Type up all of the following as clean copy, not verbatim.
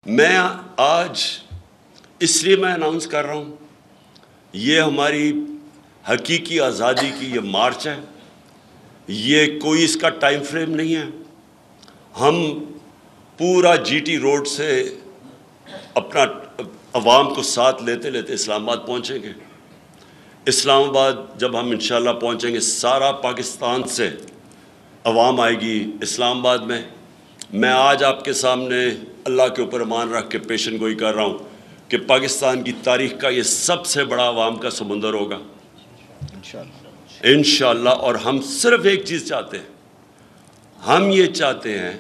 میں آج اس لیے میں اناؤنس کر رہا ہوں، یہ ہماری حقیقی آزادی کی یہ مارچ ہے، یہ کوئی اس کا ٹائم فریم نہیں ہے۔ ہم پورا جی ٹی روڈ سے اپنا عوام کو ساتھ لیتے لیتے اسلام آباد پہنچیں گے۔ اسلام آباد جب ہم انشاءاللہ پہنچیں گے، سارا پاکستان سے عوام آئے گی اسلام آباد میں۔ میں آج آپ کے سامنے اللہ کے اوپر ایمان رکھ کے پیشن گوئی کر رہا ہوں کہ پاکستان کی تاریخ کا یہ سب سے بڑا عوام کا سمندر ہوگا انشاءاللہ۔ اور ہم صرف ایک چیز چاہتے ہیں، ہم یہ چاہتے ہیں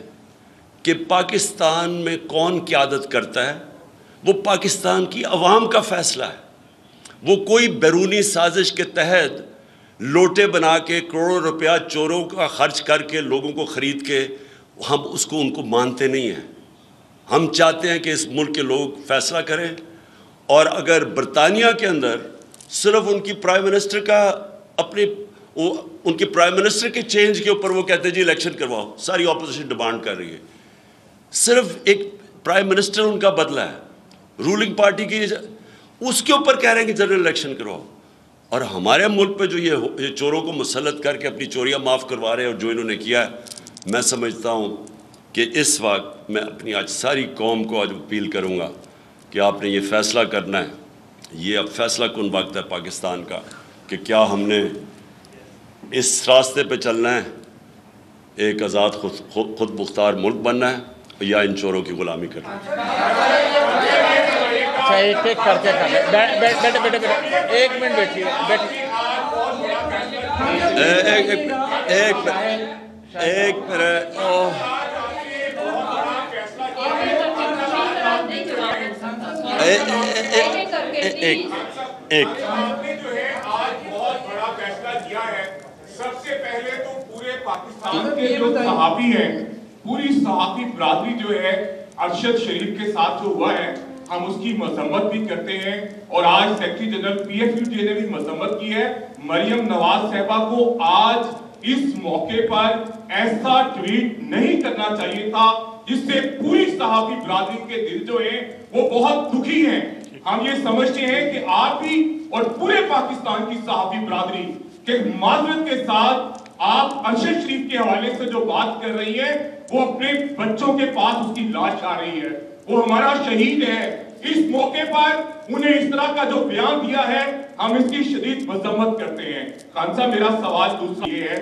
کہ پاکستان میں کون قیادت کرتا ہے وہ پاکستان کی عوام کا فیصلہ ہے۔ وہ کوئی بیرونی سازش کے تحت لوٹے بنا کے کروڑوں روپیہ چوروں کا خرچ کر کے لوگوں کو خرید کے ہم ان کو مانتے نہیں ہیں۔ ہم چاہتے ہیں کہ اس ملک کے لوگ فیصلہ کریں، اور اگر برطانیہ کے اندر صرف ان کی پرائم منسٹر کا ان کی پرائم منسٹر کے چینج کے اوپر وہ کہتے ہیں جی الیکشن کرواؤ، ساری اپوزیشن ڈیمانڈ کر رہی ہے، صرف ایک پرائم منسٹر ان کا بدلہ ہے رولنگ پارٹی کی، اس کے اوپر کہہ رہے ہیں کہ جنرل الیکشن کرواؤ۔ اور ہمارے ملک پہ جو یہ چوروں کو مسلط کر کے اپنی چوریاں معاف کروا رہے ہیں، اور جو انہوں نے کیا ہے، میں سمجھتا ہوں کہ اس وقت میں اپنی آج ساری قوم کو آج اپیل کروں گا کہ آپ نے یہ فیصلہ کرنا ہے۔ یہ اب فیصلہ کن وقت ہے پاکستان کا کہ کیا ہم نے اس راستے پہ چلنا ہے، ایک آزاد خود مختار ملک بننا ہے، یا ان چوروں کی غلامی کرنا ہے۔ ایک ایک کر کے بیٹھے ایک منٹ بیٹھیے سب سے پہلے تو پورے پاکستان کے جو صحافی ہیں، پوری صحافی برادری جو ہے، ارشد شریف کے ساتھ جو ہوا ہے، ہم اس کی مذمت بھی کرتے ہیں، اور آج secretary general P if U T نے بھی مذمت کی ہے۔ مریم نواز صاحبہ کو آج اس موقع پر ایسا ٹویٹ نہیں کرنا چاہیے تھا جس سے پوری صحافی برادری کے دل جو ہیں وہ بہت دکھی ہیں۔ ہم یہ سمجھتے ہیں کہ آپ بھی اور پورے پاکستان کی صحافی برادری کہ معذرت کے ساتھ آپ ارشد شریف کے حوالے سے جو بات کر رہی ہیں، وہ اپنے بچوں کے پاس اس کی لاش آ رہی ہے، وہ ہمارا شہید ہے۔ اس موقع پر انہیں اس طرح کا جو بیان دیا ہے، ہم اس کی شدید مذمت کرتے ہیں۔ خان صاحب، میرا سوال دوسرا یہ ہے،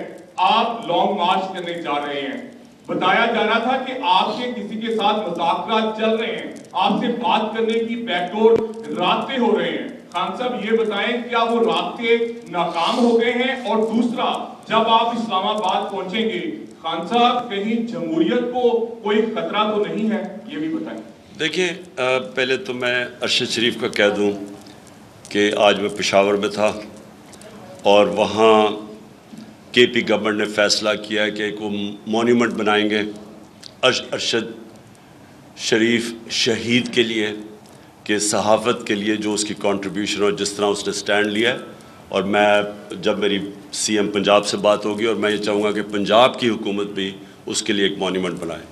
آپ لانگ مارچ کرنے جا رہے ہیں، بتایا جا رہا تھا کہ آپ کے کسی کے ساتھ مذاکرات چل رہے ہیں، آپ سے بات کرنے کی بیک ڈور رابطے ہو رہے ہیں۔ خان صاحب یہ بتائیں کیا وہ رابطے ناکام ہو گئے ہیں؟ اور دوسرا، جب آپ اسلام آباد پہنچیں گے، خان صاحب کہیں جمہوریت کو کوئی خطرہ تو نہیں ہے؟ یہ بھی بتائیں۔ دیکھیں، پہلے تو میں ارشد شریف کا کہہ دوں کہ آج میں پشاور میں تھا، اور وہاں کے پی گورنمنٹ نے فیصلہ کیا ہے کہ ایک مونیومنٹ بنائیں گے ارشد شریف شہید کے لیے، کہ صحافت کے لیے جو اس کی کنٹریبیوشن اور جس طرح اس نے سٹینڈ لیا ہے۔ اور میں جب میری سی ایم پنجاب سے بات ہوگی، اور میں یہ چاہوں گا کہ پنجاب کی حکومت بھی اس کے لیے ایک مونیومنٹ بنائے۔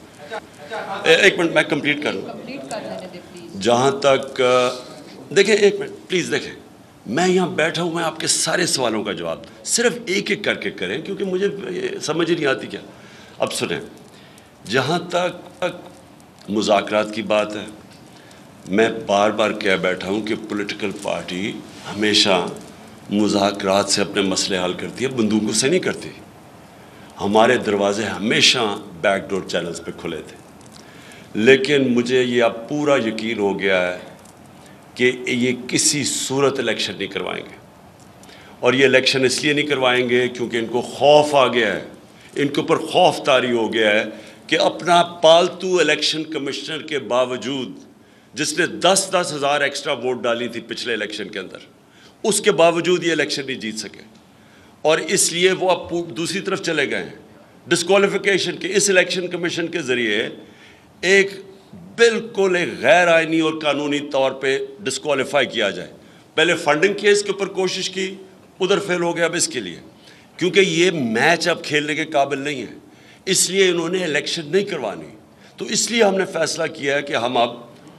ایک منٹ میں کمپلیٹ کر لوں۔ جہاں تک دیکھیں، ایک منٹ پلیز دیکھیں، میں یہاں بیٹھا ہوں، میں آپ کے سارے سوالوں کا جواب صرف ایک ایک کر کے کریں، کیونکہ مجھے سمجھ ہی نہیں آتی کیا۔ اب سنیں، جہاں تک مذاکرات کی بات ہے، میں بار بار کہہ بیٹھا ہوں کہ پولیٹیکل پارٹی ہمیشہ مذاکرات سے اپنے مسئلے حل کرتی ہے، بندوقوں سے نہیں کرتی۔ ہمارے دروازے ہمیشہ بیک ڈور چینلز پہ کھلے تھے، لیکن مجھے یہ اب پورا یقین ہو گیا ہے کہ یہ کسی صورت الیکشن نہیں کروائیں گے۔ اور یہ الیکشن اس لیے نہیں کروائیں گے کیونکہ ان کو خوف آ گیا ہے، ان کے اوپر خوف طاری ہو گیا ہے کہ اپنا پالتو الیکشن کمشنر کے باوجود، جس نے 10 ہزار ایکسٹرا ووٹ ڈالی تھی پچھلے الیکشن کے اندر، اس کے باوجود یہ الیکشن نہیں جیت سکے، اور اس لیے وہ اب دوسری طرف چلے گئے ہیں ڈسکوالیفیکیشن کے۔ اس الیکشن کمیشن کے ذریعے ایک بالکل ایک غیر آئینی اور قانونی طور پہ ڈسکوالیفائی کیا جائے۔ پہلے فنڈنگ کیس کے اوپر کوشش کی، ادھر فیل ہو گیا۔ اب اس کے لیے کیونکہ یہ میچ اب کھیلنے کے قابل نہیں ہے، اس لیے انہوں نے الیکشن نہیں کروانی۔ تو اس لیے ہم نے فیصلہ کیا ہے کہ ہم اب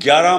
11